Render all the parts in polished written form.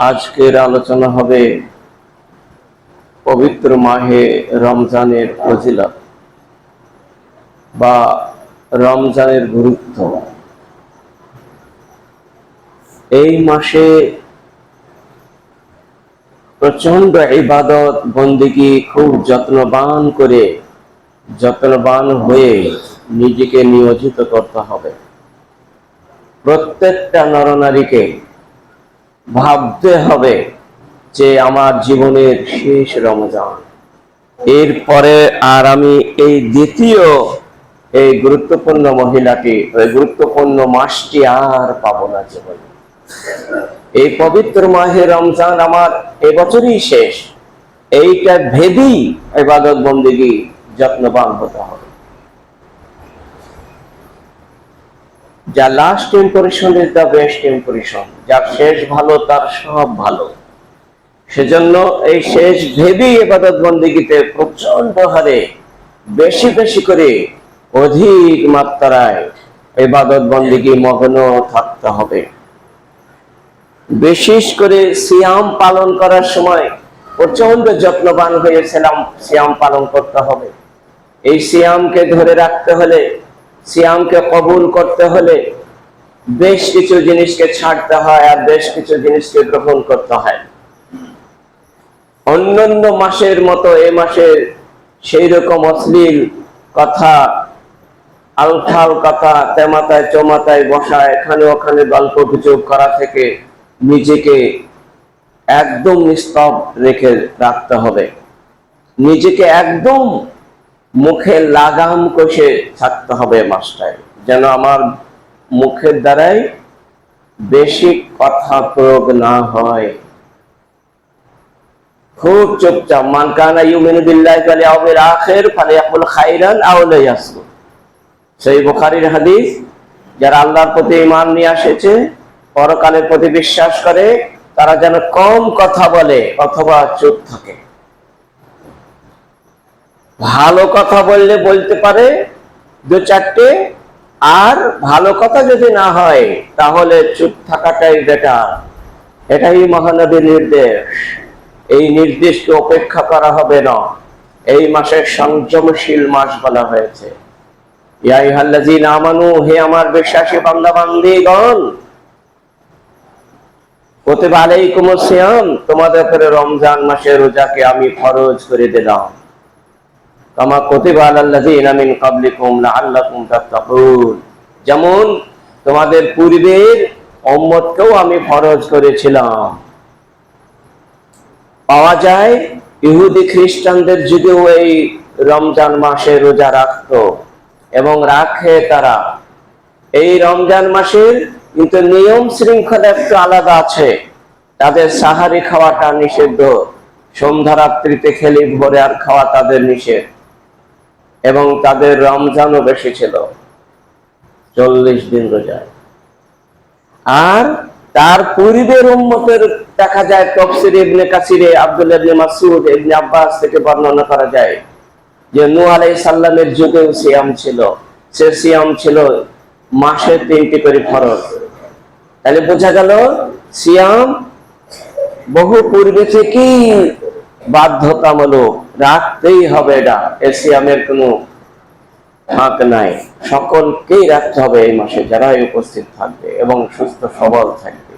আজকের আলোচনা হবে পবিত্র মাহে রমজানের ফজিলত বা রমজানের গুরুত্ব। এই মাসে প্রচন্ড ইবাদত বন্দেগী খুব যত্নবান হয়ে নিজেকে নিয়োজিত করতে হবে। প্রত্যেকটা নরনারীকে ভাবতে হবে যে আমার জীবনের শেষ রমজান, এরপরে আর আমি এই দ্বিতীয় এই গুরুত্বপূর্ণ মাসটি আর পাবো না জীবনে। এই পবিত্র মাহে রমজান আমার এবছরই শেষ, এইটা ভেবেই ইবাদত বন্দেগী যত্নবান হতে হবে। যা last impression is the best impression, যার শেষ ভালো তার সব ভালো। সেজন্য এই শেষ ভেবেই ইবাদত বন্দেগীতে প্রচন্ড হারে বেশি বেশি করে অধিক মাত্রায় ইবাদত বন্দেগী মগ্ন থাকতে হবে। বিশেষ করে সিয়াম পালন করার সময় প্রচন্ড যত্নবান হয়ে সিয়াম পালন করতে হবে। এই সিয়ামকে ধরে রাখতে হলে, সিয়ামকে কবুল করতে হলে বেশ কিছু জিনিসকে ছাড়তে হয় আর বেশ কিছু জিনিসকে গ্রহণ করতে হয়। অন্যান্য মাসের মতো এ মাসে সেই রকম অশ্লীল কথা, আলফাল কথা, তেমাতায় চমাতায় বসা, এখানে ওখানে গল্প গুজব করা থেকে নিজেকে একদম নিস্তব্ধ রেখে রাখতে হবে। নিজেকে একদম মুখে লাগাম কষে থাকতে হবে মাসটায়, যেন আমার মুখের দ্বারাই বেশি কথা প্রয়োগ না হয়। খুব চুপচাপ, মান কানা ইউমিনু বিল্লাহি ওয়াল ইয়াউমিল আখির ফালিয়াকুল খাইরান আও লিয়াসমুত। সেই বুখারীর হাদিস, যারা আল্লাহর প্রতি ঈমান নিয়ে এসেছে, পরকালের প্রতি বিশ্বাস করে, তারা যেন কম কথা বলে অথবা চুপ থাকে। ভালো কথা বললে বলতে পারে দু চারটে, আর ভালো কথা যদি না হয় তাহলে চুপ থাকাটাই বেটার। এটাই মহানবীর নির্দেশ। এই নির্দেশকে উপেক্ষা করা হবে না। এই মাসের সংযমশীল মাস বলা হয়েছে। ইয়া আইয়ুহাল্লাযীনা আমানু, হে আমার বিশ্বাসী বান্দা বান্দীগণ, কুতিবা আলাইকুমুস সিয়াম, তোমাদের উপরে রমজান মাসের রোজাকে আমি ফরজ করে দিলাম। কামা কুতিবা আলাল্লাযীনা মিন ক্বাবলিকুম লাআল্লাকুম তাত্তাকুন, যেমন তোমাদের পূর্বের উম্মতকেও আমি ফরজ করেছিলাম। পাওয়া যায় ইহুদি খ্রিস্টানদের যুগেও এই রমজান মাসে রোজা রাখতো এবং রাখে তারা। এই রমজান মাসের কিন্তু নিয়ম শৃঙ্খলা একটু আলাদা আছে। তাদের সাহারি খাওয়াটা নিষিদ্ধ, সন্ধ্যা রাত্রিতে খেলি ভোরে আর খাওয়া তাদের নিষেধ। এবং তাদের রমজানও বেশি ছিল, 40 দিন রোজা। আর তার পূর্বের উম্মতের দেখা যায় তাফসীর ইবনে কাসিরে আব্দুল্লাহ ইবনে মাসউদ, ইবনে আব্বাস থেকে বর্ণনা করা যায় যে নূহ আলাইহিস সালামের যুগেও সিয়াম ছিল। সে সিয়াম ছিল মাসে 3টি করে ফরজ। তাহলে বোঝা গেল সিয়াম বহু পূর্বে থেকেই বাধ্যতামূলক, রাখতেই হবে। এটা এই সিয়ামের কোনো ফাঁক নাই, সকলকেই রাখতে হবে এই মাসে, যারাই উপস্থিত থাকবে এবং সুস্থ সবল থাকবে।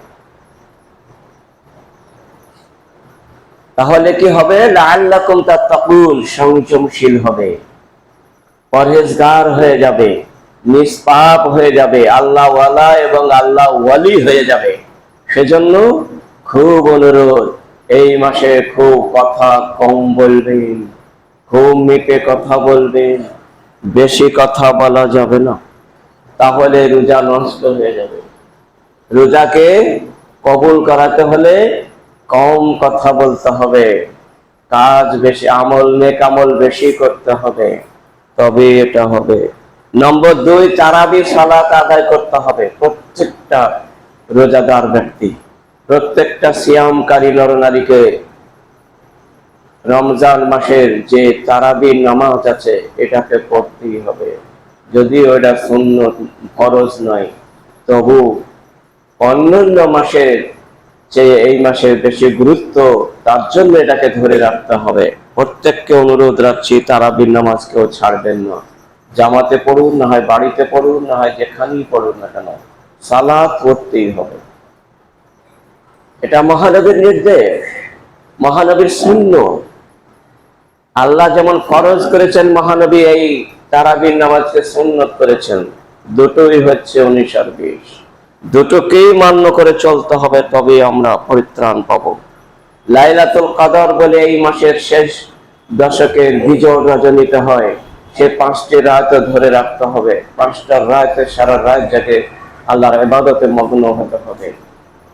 তাহলে কি হবে? লাআল্লাকুম তাত্তাকুন, সংযমশীল হবে, পরহেজগার হয়ে যাবে, নিষ্পাপ হয়ে যাবে, আল্লাহ ওয়ালা এবং আল্লাহ ওয়ালি হয়ে যাবে। সেজন্য খুব অনুরোধ, এই মাসে খুব কথা কম বলবেন, খুব মেপে কথা বলবেন। বেশি কথা বলা যাবে না, তাহলে রোজা নষ্ট হয়ে যাবে। রোজাকে কবুল করাতে হলে কম কথা বলতে হবে, কাজ বেশি, নেক আমল বেশি করতে হবে, তবে এটা হবে। নম্বর 2, তারাবি সালাত আদায় করতে হবে। প্রত্যেকটা রোজাদার ব্যক্তি, প্রত্যেকটা সিয়ামকারী নরনারীকে রমজান মাসের যে তারাবির নামাজ আছে এটাকে পড়তেই হবে। যদিও এটা সুন্নত, ফরজ নয়, তবু অন্যান্য মাসের যে এই মাসের বেশি গুরুত্ব, তার জন্য এটাকে ধরে রাখতে হবে। প্রত্যেককে অনুরোধ রাখছি, তারাবির নামাজকেও ছাড়বেন না। জামাতে পড়ুন, না হয় বাড়িতে পড়ুন, না হয় যেখানেই পড়ুন না কেন, সালাত পড়তেই হবে। এটা মহানবীর নির্দেশ, মহানবীর সুন্নাত। আল্লাহ যেমন ফরজ করেছেন, মহানবী এই তারাবির নামাজকে সুন্নাত করেছেন। দুটোই হচ্ছে 19 আর 20, দুটোকেই মান্য করে চলতে হবে, তবে আমরা পরিত্রাণ পাব। লাইলাতুল কদর বলে এই মাসের শেষ দশকের বিজয় রজনীতে হয়, সে 5টি রাত ধরে রাখতে হবে। 5টা রাতে সারা রাত জাগে আল্লাহর ইবাদতে মগ্ন হতে হবে।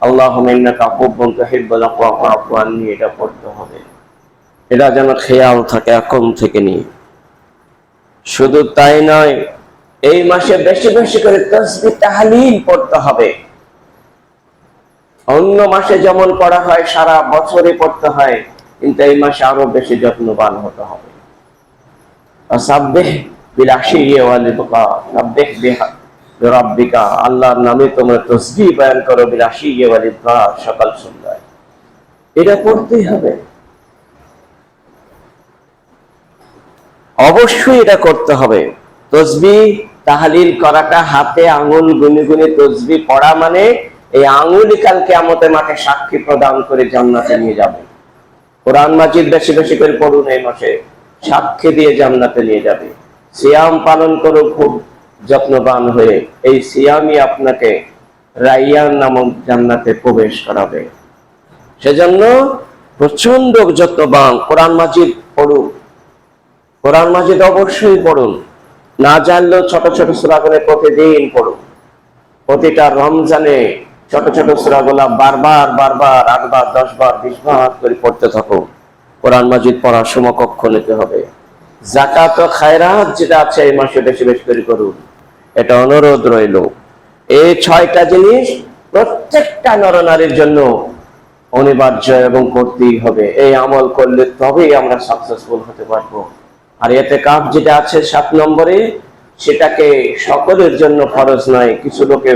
আল্লাহুম্মা ইন্নাকা আফুউন তুহিব্বুল আফওয়া ফা'ফু আননি, এটা পড়তে হবে। এটা যেন খেয়াল থাকে এখন থেকে নিয়ে। শুধু তাই নয়, এই মাসে বেশি বেশি করে তাসবিহ তাহলিল পড়তে হবে। অন্য মাসে যেমন পড়া হয়, সারা বছরে পড়তে হয়, কিন্তু এই মাসে আরো বেশি যত্নবান হতে হবে। সাব্বিহ বিল আশিয়্যি ওয়াল ইবকার, সাব্বিহ বিরাব্বিকা, আল্লাহর নামে তোমরা তাসবিহ বয়ান করো, বিল আশিয়্যি ওয়াল ইবকার, সকাল সন্ধ্যায়। এটা পড়তেই হবে, অবশ্যই এটা করতে হবে। তাসবিহ তাহলিল করাটা, হাতে আঙ্গুল গুনে গুনে তাসবিহ পড়া মানে এই আঙ্গুলই কাল কিয়ামতের মাঠে সাক্ষী প্রদান করে জান্নাতে নিয়ে যাবে। কোরআন মাজিদ বেশি বেশি করে পড়ুন, এই মাসে সাক্ষী দিয়ে জান্নাতে নিয়ে যাবে। সিয়াম পালন করো খুব যত্নবান হয়ে, এই সিয়ামই আপনাকে রাইয়ান নামক জান্নাতে প্রবেশ করাবে। সেজন্য প্রচন্ড যত্নবান। কোরআন মাজিদ পড়ুন, কোরআন মাজিদ অবশ্যই পড়ুন। না জানলেও ছোট ছোট সূরাগুলো প্রতিদিন পড়ুন। প্রতিটা রমজানে ছোট ছোট সূরাগুলো বারবার বারবার 8 বার 10 বার 20 বার করে পড়তে থাকুন। কোরআন মাজিদ পড়ার সমকক্ষ নিতে হবে। যাকাত ও খায়রাত যেটা আছে এই মাসে বেশি বেশি করে করুন, এটা অনুরোধ রইল। এই 6টা জিনিস প্রত্যেকটা নরনারীর জন্য অনিবার্য এবং করতেই হবে। এই আমল করলে তবেই আমরা সাকসেসফুল হতে পারবো। আর ইতিকাফ যেটা আছে 7 নম্বরে, সেটাকে সকলের জন্য ফরজ নয়, কিছু লোকে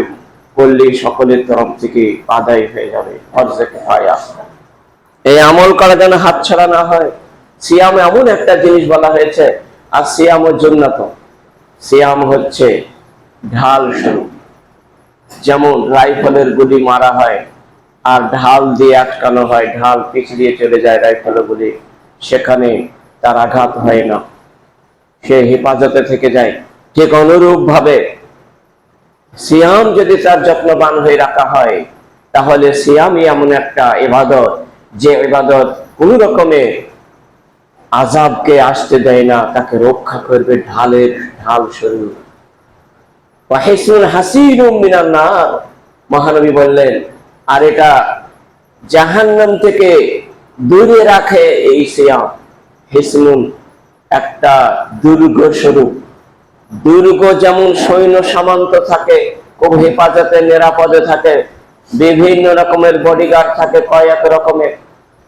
করলেই সকলের তরফ থেকে আদায় হয়ে যাবে, ফরজে কিফায়া। এই আমল করা যেন হাতছাড়া না হয়। সিয়াম এমন একটা জিনিস বলা হয়েছে, আর সিয়ামের জন্য তো সিয়াম হচ্ছে ঢাল স্বরূপ। যেমন রাইফেলের গুলি মারা হয় আর ঢাল দিয়ে আটকানো হয়, ঢাল পিছ দিয়ে চলে যায় রাইফেলের গুলি, সেখানে তার আঘাত হয় না, সে হেফাজতে থেকে যায়। ঠিক অনুরূপ ভাবে সিয়াম যদি তার যত্নবান হয়ে রাখা হয়, তাহলে সিয়ামই এমন একটা ইবাদত, যে ইবাদত কোন রকমের আযাবকে আসতে দেয় না, তাকে রক্ষা করবে ঢাল স্বরূপ। ওয়াহিসুন হাসিনুম মিনান নার, মহানবী বললেন, আর এটা জাহান্নাম থেকে দূরে রাখে এই সিয়াম। হিসনুন একটা দুর্গ স্বরূপ। দুর্গ যেমন সৈন্য সামন্ত থাকে, খুব হেফাজতে নিরাপদে থাকে, বিভিন্ন রকমের বডিগার্ড থাকে কয়েক রকমের,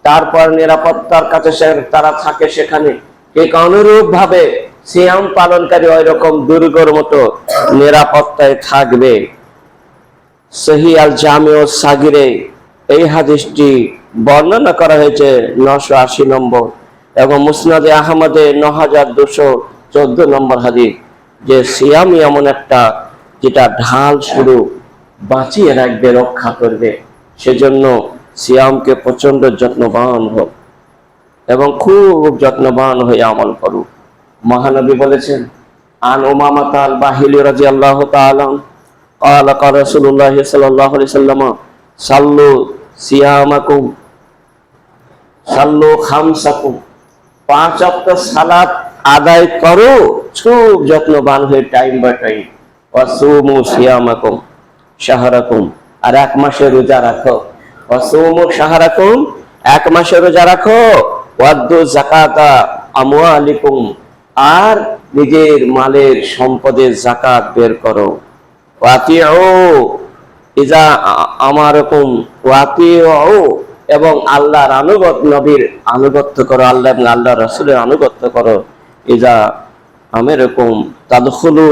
তারপর নিরাপত্তার কাছে তারা থাকে সেখানে। ঠিক অনুরূপ ভাবে সিয়াম পালনকারী ওই রকম দুর্গর মতো নিরাপত্তায় থাকবে। সহিহ আল জামিউ সাগিরে এই হাদিসটি বর্ণনা করা হয়েছে 980 নম্বর, এবং মুসনাদে আহমদে 9214 নম্বর হাদিস, যে সিয়ামই এমন একটা যেটা ঢাল শুরু বাঁচিয়ে রাখবে, রক্ষা করবে। সেজন্য সিয়ামকে প্রচন্ড যত্নবান হোক এবং খুব যত্নবান হয়ে আমল করুক। মহানবী বলেছেন, আন উমামাহ আল বাহিলি রাদিয়াল্লাহু তাআলা قال قال رسول الله صلى الله عليه وسلم صلوا صيامكم صلوا خمسكم, 5 ওয়াক্ত সালাত আদায় করো খুব যত্নবান হয়ে, টাইম বাই টাইম। ওয়াসুমু সিয়ামাকুম শাহরাকুম, আর 1 মাসের রোজা রাখো। ওয়াসুমু শাহরাকুম, 1 মাসের রোজা রাখো। ওয়াদ্দু যাকাতা আমওয়ালিকুম, আর নিজের মালের সম্পদের যাকাত বের করো। এবং আল্লাহর নবীর আনুগত্য করো, আল্লাহ এবং আল্লাহ রাসূলের আনুগত্য করো। ইজা আমিরকুম তাদখুলু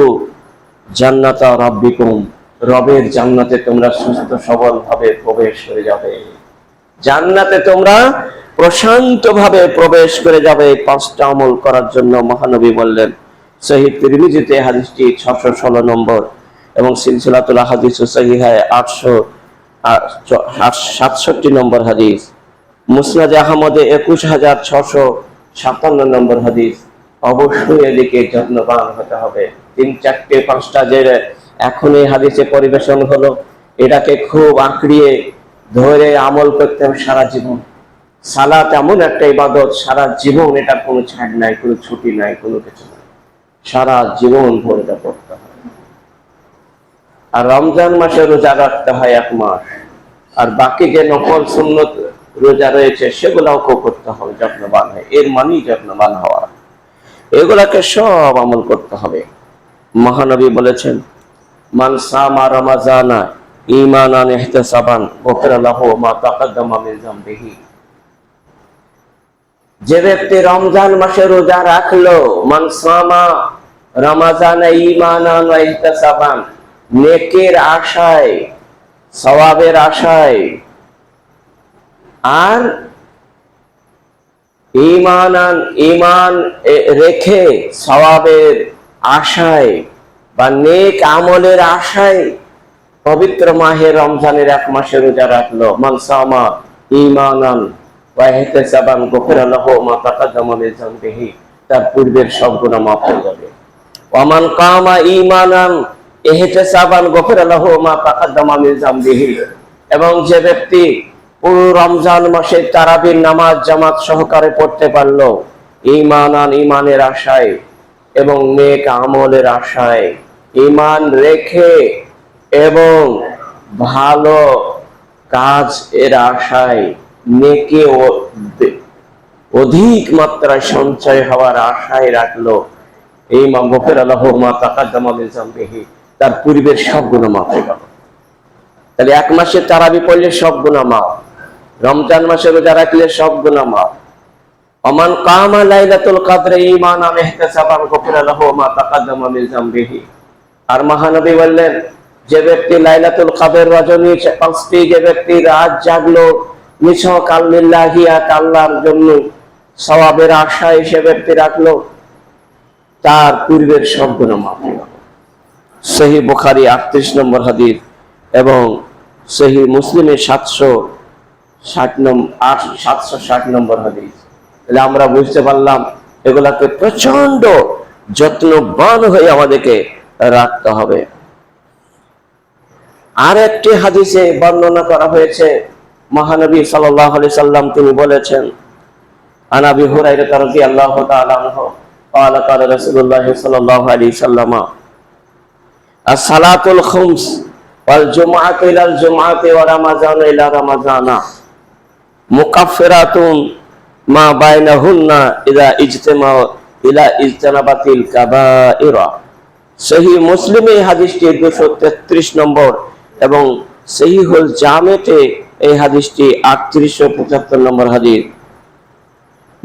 জান্নাতা রাব্বিকুম, রবের জান্নাতে তোমরা সুস্থ সবল ভাবে প্রবেশ করে যাবে। জান্নাতে তোমরা প্রশান্ত ভাবে প্রবেশ করে যাবে। পাঁচটা আমল করার জন্য মহানবী বললেন। সহিহ তিরমিজিতে হাদিসটি 616 নম্বর এবং সিলসিলাতুল আহাদিস সহিহায় 867 নম্বর হাদিস, মুসনাদে আহমদে 21657 নম্বর হাদিস। অবশ্যই এদিকে যত্নবান হতে হবে। 3, 4, 5টা যে এখন এই হাদিসে পরিবেশন হলো, এটাকে খুব আঁকড়িয়ে ধরে আমল করতে হবে সারা জীবন। সালাত এমন একটা ইবাদত, সারা জীবন এটার কোনো ছাড় নাই, কোনো ছুটি নাই, কোনো কিছু নাই, সারা জীবন ভরে এটা পড়তে হয়। আর রমজান মাসে রোজা রাখতে হয় 1 মাস। আর বাকি যে নফল সুন্নত রোজা রয়েছে সেগুলাও করতে হবে যত্নবান হয়। এর মানেই যত্নবান হওয়া। এগুলাকে সব আমল করতে হবে। মহানবী বলেছেন, মান সামা রমাজানা ঈমানান ইহতিসাবান গুফিরা লাহু মা তাকাদ্দামা মিন যামবিহি। যে ব্যক্তি রমজান মাসে রোজা রাখলো, মান সামা রমাজানা ঈমানান ওয়া ইহতিসাবান, নেকির আশায়, সওয়াবের আশায়, আর ঈমান রেখে সওয়াবের আশায় বা নেক আমলের আশায় পবিত্র মাহে রমজানের 1 মাসে রোজা রাখলো, মান সামা ঈমানান ওয়া ইহতিসাবান গুফিরা লাহু মা তাকাদ্দামা মিন যামবিহি, তার পূর্বের সব গুনাহ মাফ হয়ে যাবে। ওয়া মান কামা ঈমানান ইহতিসাবান গুফিরা লাহু মা তাকাদ্দামা মিন যামবিহি, এবং যে ব্যক্তি পুরো রমজান মাসে তারাবির নামাজ জামাত সহকারে পড়তে পারলো, ঈমানান ঈমানের আশায় এবং নেক আমলের আশায়, ঈমান রেখে এবং ভালো কাজ এর আশায়, নেকি অধিক মাত্রায় সঞ্চয় হওয়ার আশায় রাখলো, এই মা গুফিরা লাহু মা তাকাদ্দামা মিন যামবিহি, তার পূর্বের সব গুনাহ মাফ হয়ে গেল। তাহলে 1 মাসে তারাবি পড়লে সব গুনাহ মাফ, রমজান মাসে রোজা রাখলে সব গুনাহ মাফ। ওমান কামা লাইলাতুল কদরে ঈমানান ইহতিসাবান গুফিরা লাহু মা তাকাদ্দামা মিন যামবিহি। আর মহানবী বললেন, যে ব্যক্তি লাইলাতুল কদর রজনী 5টি যে ব্যক্তি রাত জাগলো নিছক আল্লাহিয়াত আল্লাহর জন্য সওয়াবের আশায় সে ব্যক্তি রাখলো, তার পূর্বের সব গুনাহ মাফ হয়ে গেল। সহিহ বুখারী 38 নম্বর হাদিস এবং সহিহ মুসলিমে 760 নম্বর হাদিস। তাহলে আমরা বুঝতে পারলাম এগুলাকে প্রচন্ড যত্নবান হয়ে আমাদেরকে রাখতে হবে। আর একটি হাদিসে বর্ণনা করা হয়েছে, মহানবী সাল্লাল্লাহু আলাইহি সাল্লাম তিনি বলেছেন, আন আবি হুরায়রা রাদিয়াল্লাহু তাআলা আনহু قال قال رسول الله صلى الله عليه وسلم الصلاة الخمس والجمعة إلى الجمعة ورمضان إلى رمضان مكفرات ما بينهن إذا اجتمعوا إلى اجتنبت الكبائر। সহিহ মুসলিমে এই হাদিসটি 233 নম্বর এবং সহিহুল জামেতে এই হাদিসটি 3875 নম্বর হাদিস।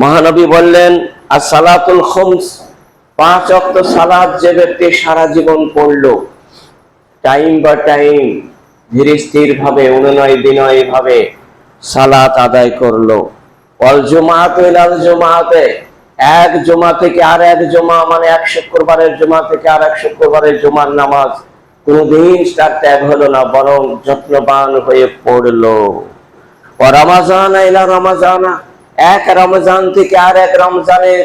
মহানবী বললেন, as-salatul khums, 5 ওয়াক্ত সালাত যে ব্যক্তি সারা জীবন পড়লো, টাইম বা টাইম ধীরে স্থির ভাবে অনুনয় বিনয় ভাবে সালাত আদায় করলো, ওয়াল জুমাআতু ইলাল জুমাআতে, এক জুমা থেকে আর এক জুমা, মানে এক শুক্রবারের জুমা থেকে আর এক শুক্রবারের জুমার নামাজ কোনদিন তার ত্যাগ হলো না, বরং যত্নবান হয়ে পড়লো। ওয়া রমাজান ইলা রমাজানা, এক রমজান থেকে আর এক রমজানের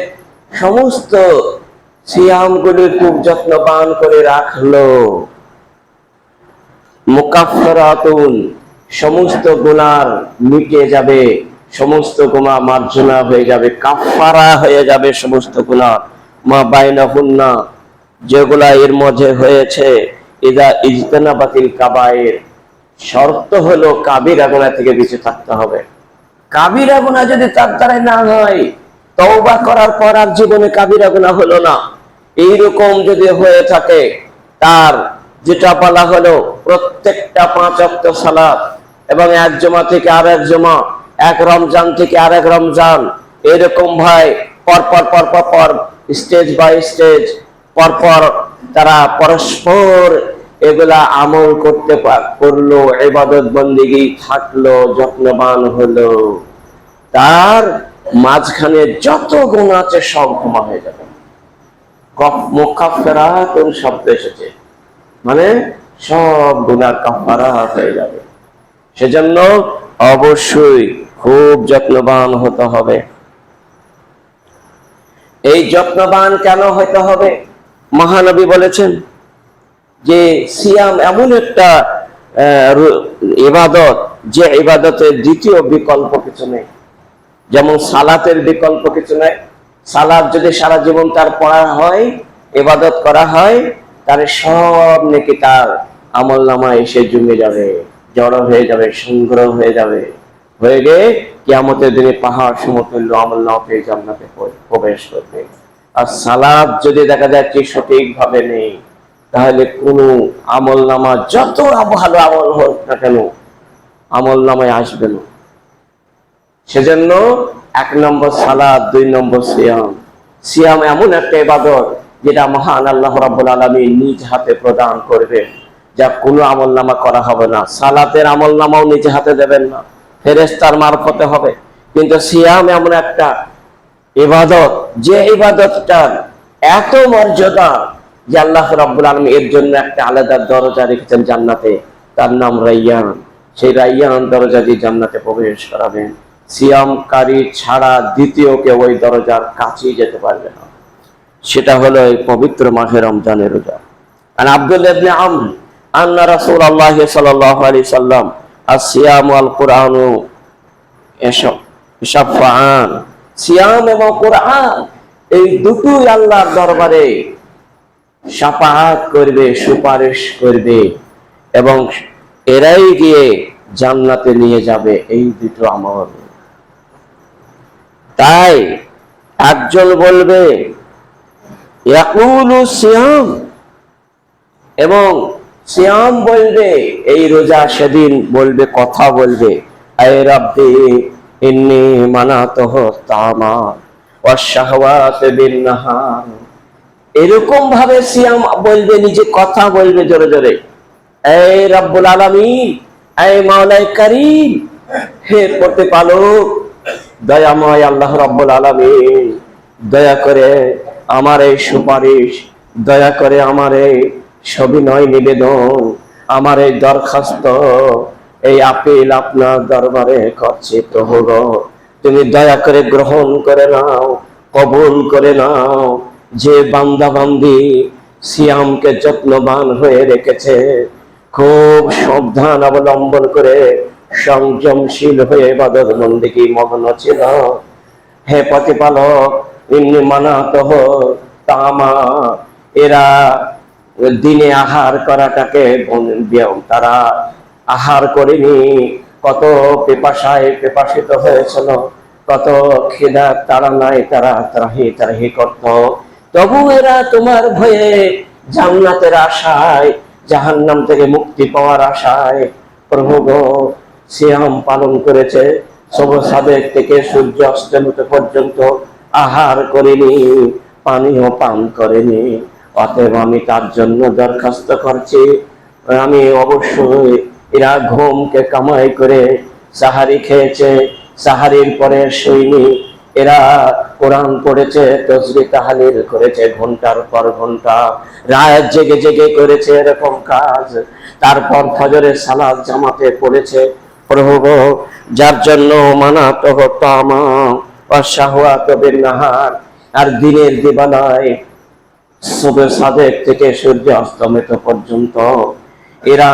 সমস্ত সিয়ামগুলি খুব যত্নবান করে রাখলো। মুকাফফারাতুন, সমস্ত গুনাহ মিটে যাবে, সমস্ত গুনাহ মার্জনা হয়ে যাবে, কাফফারা হয়ে যাবে সমস্ত গুনাহ। মা বাইনাহুন্না, যেগুলা এর মধ্যে হয়েছে, ইদা ইজতানাবাতিল কাবায়ের, শর্ত হলো কাবিরা গুনাহ থেকে বেঁচে থাকতে হবে। কাবিরা গুনাহ যদি তার দ্বারা না হয়, তওবা করার পর আর জীবনে কাবিরা গুনাহ হলো না, এইরকম যদি হয়ে থাকে, তার যেটা বলা হলো প্রত্যেকটা 5 ওয়াক্ত সালাত এবং এক জুমা থেকে আর এক জুমা, এক রমজান থেকে আর এক রমজান, এরকম ভাই পরপর স্টেজ বাই স্টেজ পরপর তারা পরস্পর এগুলা আমল করলো, ইবাদত বন্দেগী থাকলো, যত্নবান হলো, তার মাঝখানে যত গুণ আছে সব ক্ষমা হয়ে যাবে। মুকাফফিরাতুন শব্দ এসেছে, মানে সব গুনাহ কাফারা হয়ে যাবে। সেজন্য অবশ্যই খুব যত্নবান হতে হবে। এই যত্নবান কেন হতে হবে? মহানবী বলেছেন যে সিয়াম এমন একটা ইবাদত, যে ইবাদতের দ্বিতীয় বিকল্প কিছু নেই। যেমন সালাতের বিকল্প কিছু নেই। সালাত যদি সারা জীবন তার পড়া হয়, ইবাদত করা হয়, তাহলে সব নেকি তার আমলনামায় এসে জমে যাবে, জড়ো হয়ে যাবে, সংগ্রহ হয়ে যাবে, হয়ে গিয়ে কিয়ামতের দিনে পাহাড় সমতুল্য আমলনামা পেয়ে জান্নাতে প্রবেশ করবে। আর সালাত যদি দেখা যাচ্ছে সঠিক ভাবে নেই, তাহলে কোন আমলনামা যত ভালো আমল হোক না কেন আমলনামায় আসবে না। সেজন্য 1 নম্বর সালাত, 2 নম্বর সিয়াম। সিয়াম এমন একটা ইবাদত যেটা মহান আল্লাহ রাব্বুল আলামিন নিজ হাতে প্রদান করবেন, যা কোনো আমলনামা করা হবে না। সালাতের আমলনামাও নিজ হাতে দেবেন না, ফেরেশতার মারফতে হবে। কিন্তু সিয়াম এমন একটা ইবাদত, যে ইবাদতটার এত মর্যাদা যে আল্লাহ রাব্বুল আলামিন এর জন্য একটা আলাদা দরজা রেখেছেন জান্নাতে, তার নাম রাইয়ান। সেই রাইয়ান দরজা দিয়ে জান্নাতে প্রবেশ করাবেন। সিয়ামকারী ছাড়া দ্বিতীয় কেউ ওই দরজার কাছেই যেতে পারবে না। সেটা হলো এই পবিত্র মাহে রমজানের রোজা। আর আব্দুল্লাহ ইবনে আমর আন্না রাসূলুল্লাহ সাল্লাল্লাহু আলাইহি সাল্লাম আসিয়াম ওয়াল কুরআনু শাফাআন। সিয়াম এবং কোরআন এই দুটোই আল্লাহর দরবারে শাফাআত করবে, সুপারিশ করবে, এবং এরাই গিয়ে জান্নাতে নিয়ে যাবে এই দুটো আমল। তাই একজন বলবে ইয়াকুলু সিয়াম, এবং সিয়াম বলবে, এই রোজা সেদিন বলবে, কথা বলবে, আয় রাব্বি ইন্নী মানাতুহু তামা ওয়াশ শাহওয়াত বিন নাহার। এরকম ভাবে সিয়াম বলবে, নিজে কথা বলবে জোরে জোরে, এই রব্বুল আলামিন, এই মাওলাই কারীম, হে প্রতিপালক, দয়াময় আল্লাহ রব্বুল আলামিন, দয়া করে আমার এই সুপারিশ, দয়া করে আমার এই সবিনয় নিবেদন, আমার এই দরখাস্ত, এই আপিল আপনার দরবারে করছি প্রভু গো, তুমি দয়া করে গ্রহণ করে নাও, কবুল করে নাও। যে বান্দা বান্দি সিয়ামকে যত্নবান হয়ে রেখেছে, খুব সাবধান অবলম্বন করে সংযমশীল হয়ে ইবাদত বন্দেগী মগ্ন ছিল, হে প্রতিপালক ইন্নী মানাতুহু তামা, এরা দিনে আহার করাটাকে তারা আহার করেনি, কত পিপাসায় পিপাসিত হয়েছিল, কত খিদা তারা নাই, তারা ত্রাহি করত, তবু এরা তোমার ভয়ে জান্নাতের আশায়, জাহান্নাম থেকে মুক্তি পাওয়ার আশায় প্রভু গো সিয়াম পালন করেছে। সবুজ সাদেক থেকে সূর্য অস্তমিত পর্যন্ত আহার করেনি, পানিও পান করেনি। অতএব আমি তার জন্য দরখাস্ত করছি, আমি অবশ্যই, এরা ঘুমকে কামাই করে সাহারি খেয়েছে, সাহারির পরে শুইনি, এরা কোরআন পড়েছে, তাসবিহ তাহলিল করেছে ঘন্টার পর ঘন্টা, রাত জেগে জেগে করেছে এরকম কাজ, তারপর ফজরের সালাত জামাতে পড়েছে। প্রভু গো, যার জন্য মানাতুহু তামা ওয়াশ শাহওয়াত বিন নাহার, আর দিনের দিবানায় সুবহ সাদেক থেকে সূর্য অস্তমিত পর্যন্ত এরা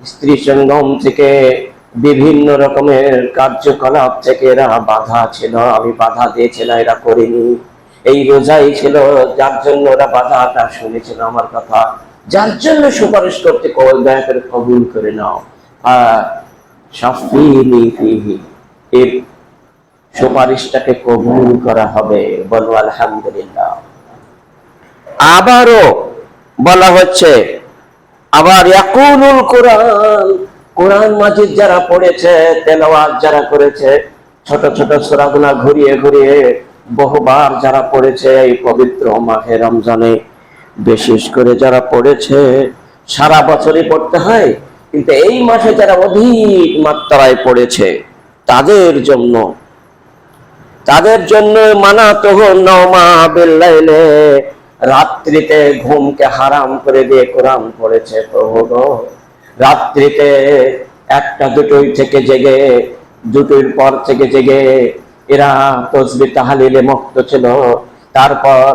স্ত্রী সঙ্গম থেকে বিভিন্ন রকমের কার্যকলাপ থেকে এরা বাধা ছিল, আমি বাধা দিয়েছিলাম, এরা করেনি। এই রোজাই ছিল যার জন্য ওরা বাধাটা শুনেছিল আমার কথা, যার জন্য সুপারিশ করতে দয়া করে কবুল করে নাও। শাফিনি ফিহি, এর সুপারিশটাকে কবুল করা হবে, বলো আলহামদুলিল্লাহ। আবারও বলা হচ্ছে, আবার ইয়াকুলুল কোরআন, কোরআন মাজিদ যারা পড়েছে, তেলাওয়াত যারা করেছে, ছোট ছোট সূরাগুলো ঘুরিয়ে ঘুরিয়ে বহুবার যারা পড়েছে এই পবিত্র মাহে রমজানে, বিশেষ করে যারা পড়েছে সারা বছরই পড়তে হয়, কিন্তু এই মাসে যারা অধিক মাত্রায় পড়েছে তাদের জন্য মানা তখন নওমা বিল্লাইলে, রাত্রিতে ঘুমকে হারাম করে দিয়ে কোরআন পড়েছে প্রভু গো। রাত্রিতে একটা দুটোই থেকে জেগে, দুটোর পর থেকে জেগে এরা তসবিহ তাহলিলে মত্ত ছিল। তারপর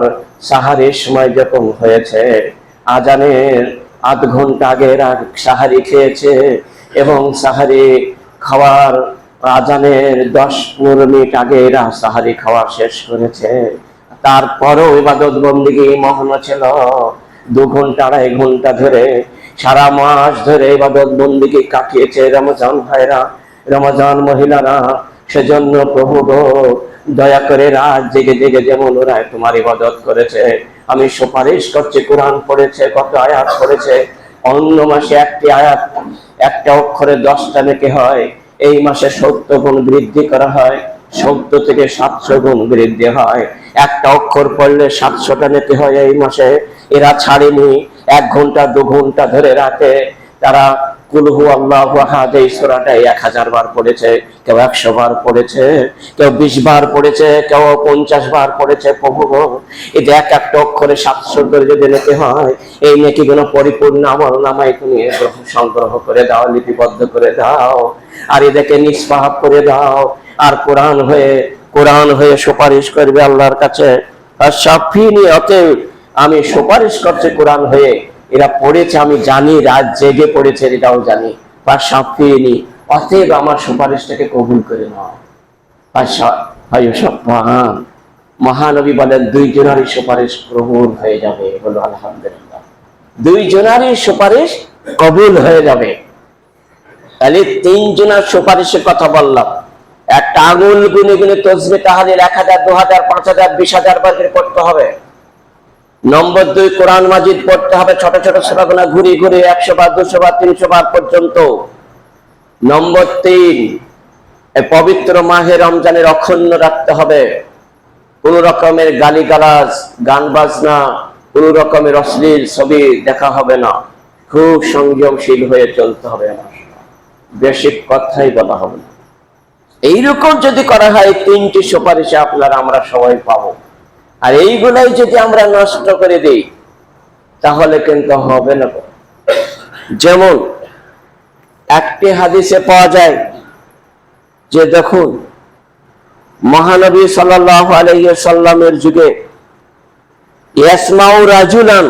সাহারির সময় যখন হয়েছে, আজানের আধ ঘন্টা আগে এরা সাহারি খেয়েছে, এবং সাহারি খাওয়ার আজানের 10-15 মিনিট আগে এরা সাহারি খাওয়া শেষ করেছে। তারপরও ইবাদত বন্দেগী মগ্ন ছিল। 2 ঘন্টা 2.5 ঘন্টা ধরে সারা মাস ধরে ইবাদত বন্দেগী কাটিয়েছে রমজান ভাইরা, রমজান মহিলারা। সেজন্য প্রভু গো, দয়া করে রাত জেগে জেগে যেমন ওরা তোমার ইবাদত করেছে, আমি সুপারিশ করছি, কোরআন পড়েছে, কত আয়াত পড়েছে। অন্য মাসে একটি আয়াত, একটা অক্ষরে 10টা নেকি হয়, এই মাসে 70 গুণ বৃদ্ধি করা হয়, 70 থেকে 700 গুণ বৃদ্ধি হয়। একটা অক্ষর পড়লে 700টা নেকি হয় এই মাসে। এরা ছাড়েনি, 1 ঘন্টা 2 ঘন্টা ধরে রাতে তারা কুল হু আল্লাহু আহাদ এই সূরাটাই 1000 বার পড়েছে, কেউ 100 বার পড়েছে, কেউ 20 বার পড়েছে, কেউ 50 বার পড়েছে। প্রভু গো, এটা একটা অক্ষরে 700 করে যদি নিতে হয়, এই নেকিগুলো পরিপূর্ণ আমল নামায় তুমি সংগ্রহ করে দাও, লিপিবদ্ধ করে দাও, আর এদেরকে নিষ্পাপ করে দাও। আর কোরআন হয়ে সুপারিশ করবে আল্লাহর কাছে। আর শাফিনি, অতএব আমি সুপারিশ করছি কোরআন হয়ে, এরা পড়েছে আমি জানি, রাত জেগে পড়েছে এটাও জানি। বা শাফিনি, অতএব আমার সুপারিশটাকে কবুল করে নাও। মহানবী বলেন 2 জনেরই সুপারিশ কবুল হয়ে যাবে। বলো আলহামদুলিল্লাহ, 2 জনেরই সুপারিশ কবুল হয়ে যাবে। তাহলে 3 জনের সুপারিশের কথা বললাম। একটা আঙুল গুনে গুনে তসবিহ তাহলিল 1000, 2000, 5000, 20000 বার করে পড়তে হবে। নম্বর 2, কোরআন মাজিদ পড়তে হবে, ছোট ছোট সূরাগুলো ঘুরিয়ে ঘুরিয়ে 100 বার, 200 বার, 300 বার পর্যন্ত। নম্বর 3, পবিত্র মাহে রমজানের অক্ষুণ্ণ রাখতে হবে। কোন রকমের গালিগালাজ, গান বাজনা, কোন রকমের অশ্লীল ছবি দেখা হবে না। খুব সংযমশীল হয়ে চলতে হবে, বেশি কথাই বলা হবে না। এইরকম যদি করা হয়, 3টি সুপারিশে আমরা সবাই পাবো। আর এইগুলাই যদি আমরা নষ্ট করে দিই, তাহলে কিন্তু হবে না। যেমন একটি হাদিসে পাওয়া যায় যে দেখুন, মহানবী সাল্লাল্লাহু আলাইহি ওয়াসাল্লামের যুগে ইয়াসমাউ রাজুলান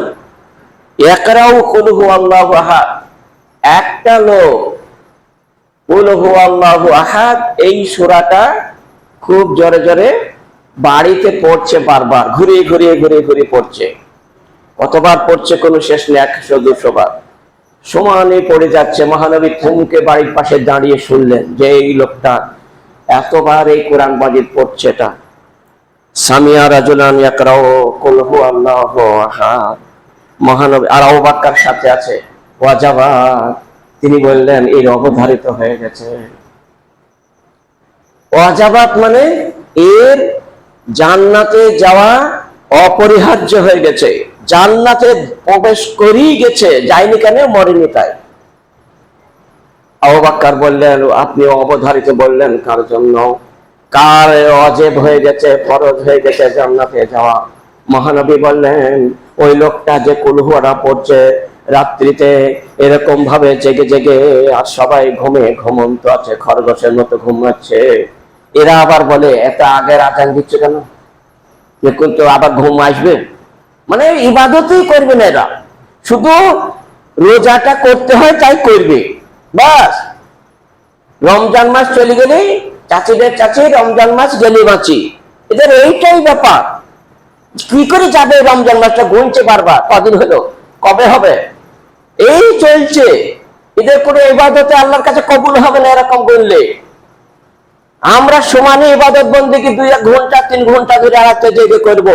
ইয়াকরাউ কুল হু আল্লাহু আহাদ, একটা লোক কুল হু আল্লাহু আহাদ এই সূরাটা খুব জোরে জোরে বাড়িতে পড়ছে, বারবার ঘুরিয়ে ঘুরিয়ে ঘুরিয়ে ঘুরিয়ে পড়ছে। কতবার পড়ছে কোনো শেষ নেই, 100-200 বার সমানে পড়ে যাচ্ছে। মহানবী থমকে বাড়ির পাশে দাঁড়িয়ে শুনলেন যে এই লোকটা এতবার এই কোরআন মাজিদ পড়ছে। এটা সামিয়া রাজুলান ইয়াকরাউ কুল হু আল্লাহু আহাদ। মহানবী আর আবু বকর সাথে আছে, ওয়াজাবাত, তিনি বললেন এর অবধারিত হয়ে গেছে। ওয়াজাবাত মানে এর জান্নাতে যাওয়া অপরিহার্য হয়ে গেছে, জান্নাতে প্রবেশ করেই গেছে, যায়নি কেন, মরেনি তাই। আবু বকর বললেন আপনি অবধারিত বললেন কার জন্য? কার ওয়াজিব হয়ে গেছে, ফরজ হয়ে গেছে জান্নাতে যাওয়া? মহানবী বললেন ওই লোকটা যে কুল হু আল্লাহু পড়ছে রাত্রিতে এরকম ভাবে জেগে জেগে, আর সবাই ঘুমন্ত আছে, খরগোশের মতো ঘুমাচ্ছে। এরা আবার বলে এত আগের আজান দিচ্ছে কেন, কিন্তু আবার ঘুম আসবে, মানে ইবাদতই করবে না এরা, শুধু রোজাটা করতে হয় তাই করবে, বাস। রমজান মাস চলে গেলে চাচিদের চাচি, রমজান মাস গেলে বাঁচি, এদের এইটাই ব্যাপার। কি করে যাবে রমজান মাসটা, গুনছে বারবার, কদিন হলো, কবে হবে, এই চলছে। এদের কোনো ইবাদতে আল্লাহর কাছে কবুল হবে না এরকম বললে। আমরা সমানে ইবাদত বন্দেগী 2-1 ঘন্টা 3 ঘন্টা ধরে রাতে জেগে করবো,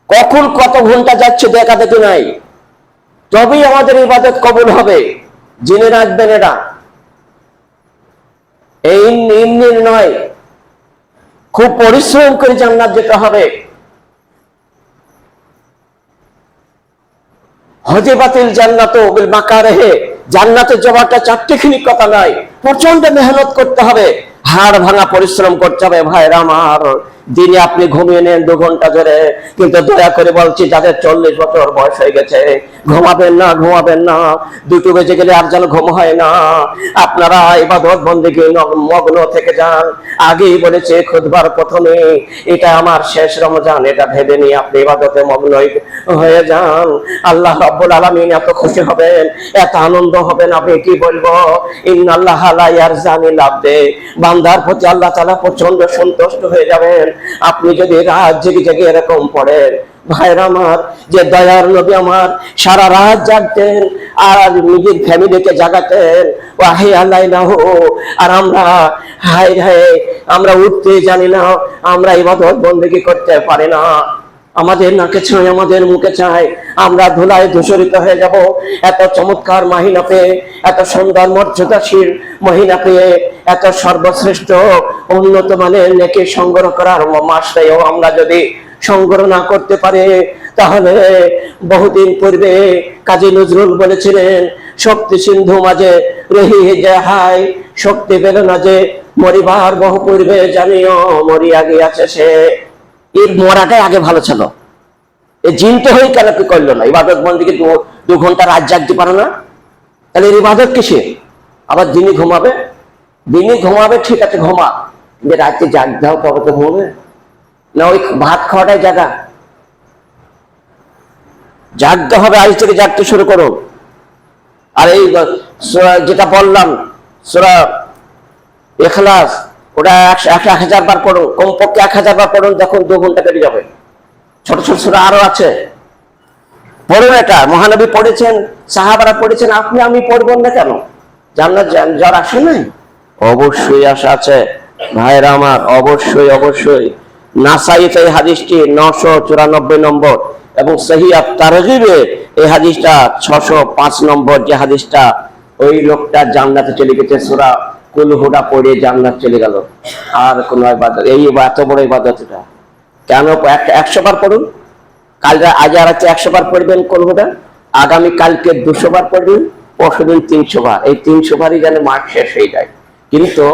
কখন কত ঘন্টা যাচ্ছে দেখা দেখি নাই, তবেই আমাদের ইবাদত কবুল হবে। জেনে রাখবেন এরা, এই এমনি নয়, খুব পরিশ্রম করে জান্নাত যেতে হবে। হজে বাতিল জান্নাতও বিল মাকারিহি, জান্নাতের যাওয়াটা চারটিখানি কথা নয়, প্রচন্ড মেহনত করতে হবে, হাড় ভাঙা পরিশ্রম করতে হবে। ভাইরা আমার, দিনে আপনি ঘুমিয়ে নেন 2 ঘন্টা ধরে, কিন্তু দয়া করে বলছি যাদের 40 বছর বয়স হয়ে গেছে, ঘুমাবেন না, ঘুমাবেন না। 2টো বেজে গেলে আর যেন ঘুম হয় না। আপনারা ইবাদত বন্দেগী মগ্ন থেকে যান। আগেই বলেছে খুতবার প্রথমে, এটা আমার শেষ রমজান, এটা ভেবে নিয়ে আপনি ইবাদতে মগ্ন হয়ে যান। আল্লাহ রাব্বুল আলামিন এত খুশি হবেন, এত আনন্দ হবেন, আপনি কি বলবো। ইন্নাল্লাহা লা ইয়ারজানিল আবদে, বান্দার প্রতি আল্লাহ তাআলা প্রচন্ড সন্তুষ্ট হয়ে যাবেন আপনি যদি রাত জেগে জেগে এরকম পড়েন। ভাইরা আমার, যে দয়ার নবী আমার সারা রাত জাগতেন আর নিজের ফ্যামিলিকে জাগাতেন, ওয়াহি আল্লাহ, আর আমরা হায় হায় আমরা উঠতে জানি না, আমরা ইবাদত বন্দেগী করতে পারি না। আমাদের নাকে চাই, আমাদের মুখে চাই, আমরা ধুলায় ধূসরিত হয়ে যাব। এত চমৎকার মহিনা পেয়ে, এত সুন্দর মর্যাদাশীল মহিনা পেয়ে, এত সর্বশ্রেষ্ঠ উন্নত মানের নেকি সংগ্রহ করার মাসটাও আমরা যদি সংগ্রহ না করতে পারে, তাহলে বহুদিন পূর্বে কাজী নজরুল বলেছিলেন, শক্তি সিন্ধু মাঝে রহি যাহাই, শক্তি পেল না যে মরিবার বহু পূর্বে, জানিও মরিয়া গিয়াছে সে। এর মরাটাই আগে ভালো ছিল। এই জিনতে হয়ে কেন কি করলো না? ইবাদত বন্দেগী 2 ঘন্টা রাত জাগতে পারো না, তাহলে এর ইবাদত কিসে? আবার দিনে ঘুমাবে, দিনে ঘুমাবে, ঠিক আছে ঘুমা, যে রাতে জাগতে হবে, কবে তো ঘুমাবে না? ওই ভাত খাওয়াটাই জাগা, জাগতে হবে, আজ থেকে জাগতে শুরু করো। আর এই যেটা বললাম সূরা ইখলাস, ওটা 1000 বার পড়ো, কমপক্ষে 1000 বার পড়ুন, দেখুন 2 ঘন্টা কেটে যাবে। ছোট ছোট সূরা আরো আছে, পড়ুন। এটা মহানবী পড়েছেন, সাহাবারা পড়েছেন, আপনি আমি পড়বেন না কেন? জান্নাত যার আশা নাই? অবশ্যই আশা আছে ভাইরা আমার, অবশ্যই অবশ্যই। নাসাইতে এই হাদিসটি 994 নম্বর, এবং সহিহ আত-তারগিবে এই হাদিসটা 605 নম্বর, যে হাদিসটা ওই লোকটা জান্নাতে চলে গেছে, সূরা কুল হুডা পড়ে জান্নাত চলে গেল। আর কোন ইবাদত, এই এত বড় ইবাদত এটা কেন? 100 বার পড়ুন, কাল আজ আর 100 বার পড়বেন কুল হুডা, আগামী কালকে 200 বার পড়বেন, পরশুদিন 300 বার, এই 300 বারই যেন মাঠ শেষ হয়ে যায়। কিন্তু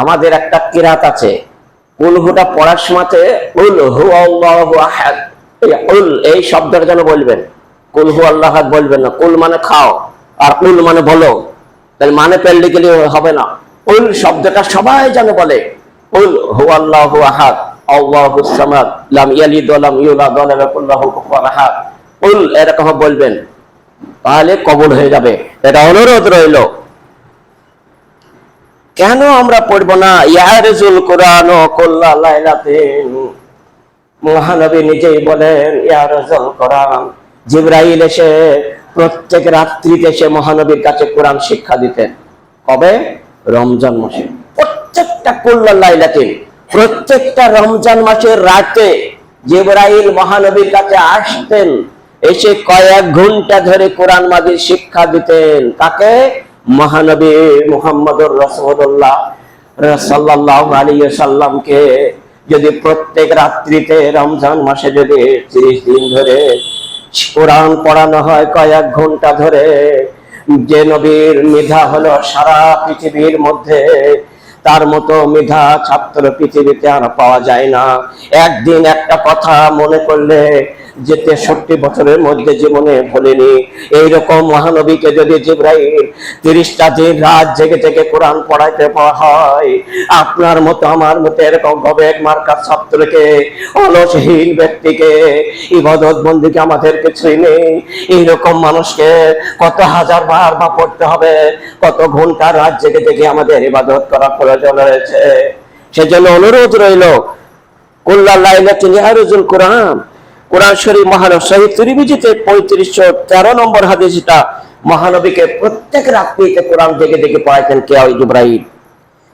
আমাদের একটা কিরাত আছে, কুল হুডা পড়ার সময়তে কুল হু আল্লাহু আহাদ, এই শব্দটা যেন বলবেন, কুল হু আল্লাহু আহাদ বলবেন না। কুল মানে খাও, আর কুল মানে বলো, তাহলে মানে পেলে গেলে হবে না। কুল শব্দটা সবাই যেন বলে, কুল হু আল্লাহু আহাদ আল্লাহুস সামাদ লাম ইয়ালিদ ওয়া লাম ইউলাদ ওয়া লাম ইয়াকুল লাহু কুফুয়ান আহাদ, কুল এরকম বলবেন, তাহলে কবুল হয়ে যাবে। এটা অনুরোধ রইল। কেন আমরা পড়বো না? ইয়ারজুল কোরআন ও কুল্লা লাইলাতিন, মহানবী নিজেই বলেন ইয়ারজুল কোরআন। জিবরাইল এসে প্রত্যেক রাত্রিতে এসে মহানবীর কাছে কোরআন শিক্ষা দিতেন। কবে? রমজান মাসে। প্রত্যেকটা কুল্লা লাইলাতিন, প্রত্যেকটা রমজান মাসের রাতে জিবরাইল মহানবীর কাছে আসতেন, এসে কয়েক ঘন্টা ধরে কোরআন মাজিদ শিক্ষা দিতেন। কাকে? মহানবী মুহাম্মদুর রাসূলুল্লাহ সাল্লাল্লাহু আলাইহি সাল্লামকে। যদি প্রত্যেক রাত্রিতে রমজান মাসে যদি 30 দিন ধরে কোরআন পড়ানো হয় কয়েক ঘন্টা ধরে, যে নবীর মেধা হলো সারা পৃথিবীর মধ্যে, তার মতো মেধা ছাত্র পৃথিবীতে আর পাওয়া যায় না। একদিন একটা কথা মনে করলে যে 63 বছরের মধ্যে জীবনে ভুলেনি। এইরকম মহানবীকে যদি জিবরাইল 30টা দিন রাত জেগে জেগে কোরআন পড়াইতে হয়, আপনার মতো আমার মতো এরকম গবেক মার্কা ছাত্রকে, অলসহীন ব্যক্তিকে, ইবাদত বন্দেগী আমাদের কিছুই নেই, এইরকম মানুষকে কত হাজার বার বা পড়তে হবে, কত ঘন্টা রাত জেগে জেগে আমাদের ইবাদত করা প্রয়োজন রয়েছে। সেজন্য অনুরোধ রইল, কুল্লা লাইলাতিন ইয়ারজুল কোরআন। কোরআন শরীফ মহানবী সহিহ তিরমিজিতে 3513 নম্বর হাদিসটা মহানবীকে প্রত্যেক রাত্রিতে কোরআন জেগে জেগে পড়াইতেন কে? ওই জিবরাইল।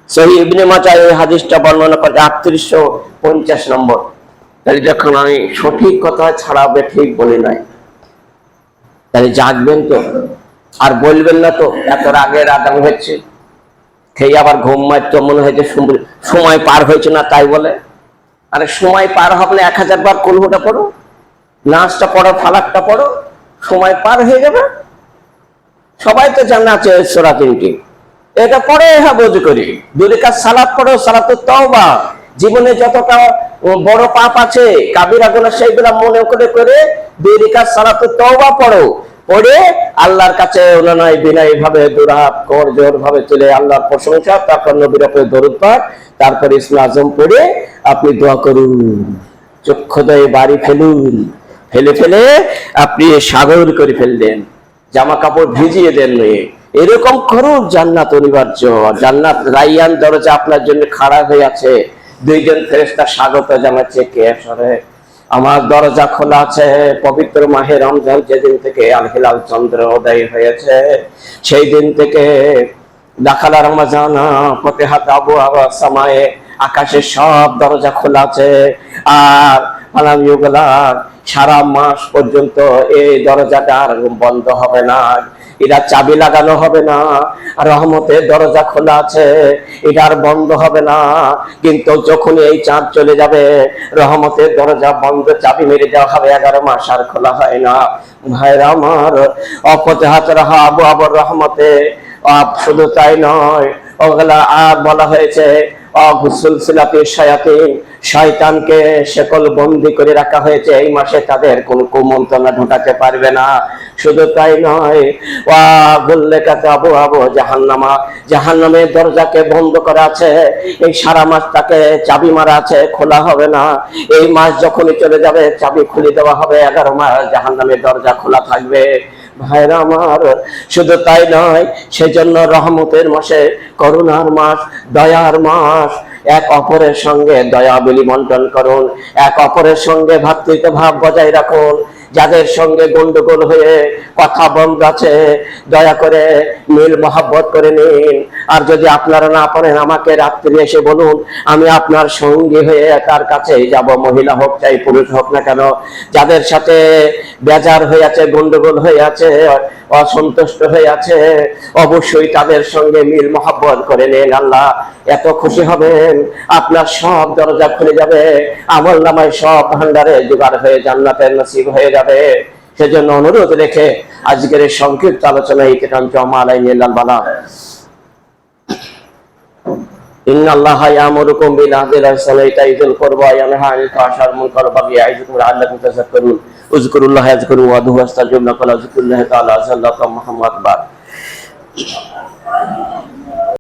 সহিহ ইবনে মাজাহ এই হাদিসটা বর্ণনা করে 3850 নম্বর। তাহলে যখন আমি সঠিক কথা ছাড়া ঠিক বলি নাই, তাহলে জাগবেন তো, আর বলবেন না তো এত রাগের আদান হচ্ছে, খেয়ে আবার ঘুম মারতে মনে হয়েছে সময় পার হয়েছে না তাই বলে। আরে সময় পার হবে না, 1000 বার কুল হুটা পড়ো, নাচটা পড়ো, ফালাকটা পড়ো, সময় পার হয়ে যাবে। সবাই তো জান্নাতে সূরা 3টি, এটা পড়ে হাবজ করি। 2 রাকাত সালাত পড়ো, সালাতুত তওবা। জীবনে যতটা বড় পাপ আছে, কাবিরা গুনাহ, সেইগুলা মনে করে করে 2 রাকাত সালাতুত তওবা পড়ো। পড়ে আল্লাহর কাছে অনুনয় বিনয় ভাবে দুরহাত করজোর ভাবে চলে আল্লাহর প্রশংসা, তারপর নবীর উপরে দরুদ পাঠ, তারপর ইসমে আজম পড়ে আপনি দোয়া করুন। চক্ষুদয়ে বাড়ি ফেলুন, ফেলে ফেলে আপনি সাগর করে ফেললেন, জামা কাপড় ভিজিয়ে দেন। এরকম করুন, জান্নাত অনিবার্য। জান্নাত রাইয়ান দরজা আপনার জন্য খাড়া হয়ে আছে, 2 জন ফেরেশতা স্বাগত জানাচ্ছে, কে আসরে আমার দরজা খোলা আছে। পবিত্র মাহে রমজান যেদিন থেকে আল হিলাল চন্দ্র উদয় হয়েছে, সেই দিন থেকে দাখালা রমজান ফতিহাত আবওয়াব সামায়ে, আকাশের সব দরজা খোলা আছে। আর আলাম ইউগলাক, সারা মাস পর্যন্ত এই দরজাটা আর বন্ধ হবে না, এটা চাবি লাগানো হবে না। রহমতের দরজা খোলা আছে, এটা আর বন্ধ হবে না। কিন্তু যখন এই চাঁদ চলে যাবে, রহমতের দরজা বন্ধ, চাবি মেরে দেওয়া হবে, 11 মাস আর খোলা হয় না। ভাইরা আমার, অফতিহাত রাহা আবু আবর রহমতে। শুধু তাই নয়, ওগুলা আর বলা হয়েছে শয়তানকে শেকল বন্দি করে রাখা হয়েছে, এই মাসে তাদের কোন কুমন্ত্রণা ঢোকাতে পারবে না। শুধু তাই নয়, আবু আবু জাহান্নামা, জাহান্নামের দরজাকে বন্ধ করা আছে, এই সারা মাস তাকে চাবি মারা আছে, খোলা হবে না। এই মাস যখনই চলে যাবে, চাবি খুলে দেওয়া হবে, 11 মাস জাহান্নামের দরজা খোলা থাকবে। ভাইরা আমার, শুধু তাই নয়, সেজন্য রহমতের মাসে, করুণার মাস, দয়ার মাস, এক অপরের সঙ্গে দয়া বিলিমন্টন করুন, এক অপরের সঙ্গে ভ্রাতৃত্ব ভাব বজায় রাখুন। যাদের সঙ্গে গন্ডগোল হয়ে কথা বন্ধ আছে, দয়া করে মিল মহব্বত করে নিন। আর যদি আপনারা না পারেন, আমাকে রাত্রি এসে বলুন, আমি আপনার সঙ্গী হয়ে তার কাছে যাব, মহিলা হোক চাই পুরুষ হোক না কেন। যাদের সাথে বেজার হয়ে আছে, গন্ডগোল হয়ে আছে, অসন্তুষ্ট হয়ে আছে, অবশ্যই তাদের সঙ্গে মিল মহব্বত করে নিন। আল্লাহ এত খুশি হবেন, আপনার সব দরজা খুলে যাবে, আমল নামায় সব ভান্ডারে জোগাড় হয়ে জান্নাতের নসিব হয়ে যাবে। সেজন্য অনুরোধ রেখে আজকের এই সংক্ষিপ্ত আলোচনায় কেটাম জমালাই নিলাম বালা। ইন্নাল্লাহা ইয়ামুরুকুম বিল আদলি ওয়াস সালাতি ওয়া ইতাইযিল কুরবা ওয়া ইয়ানহা আনিল ফাহশাই ওয়াল মুনকার ওয়া বাগই ইয়াইযুকুম লাআল্লাকুম তাযাক্কারুন। উযকুরুল্লাহা ইয়াযকুরুকুম ওয়াদউহু ওয়াস্তাগফিরুল্লাহ ওয়া লা যিকরুল্লাহি তাআলা যাল্লাল্লাহু মুহাম্মাদ।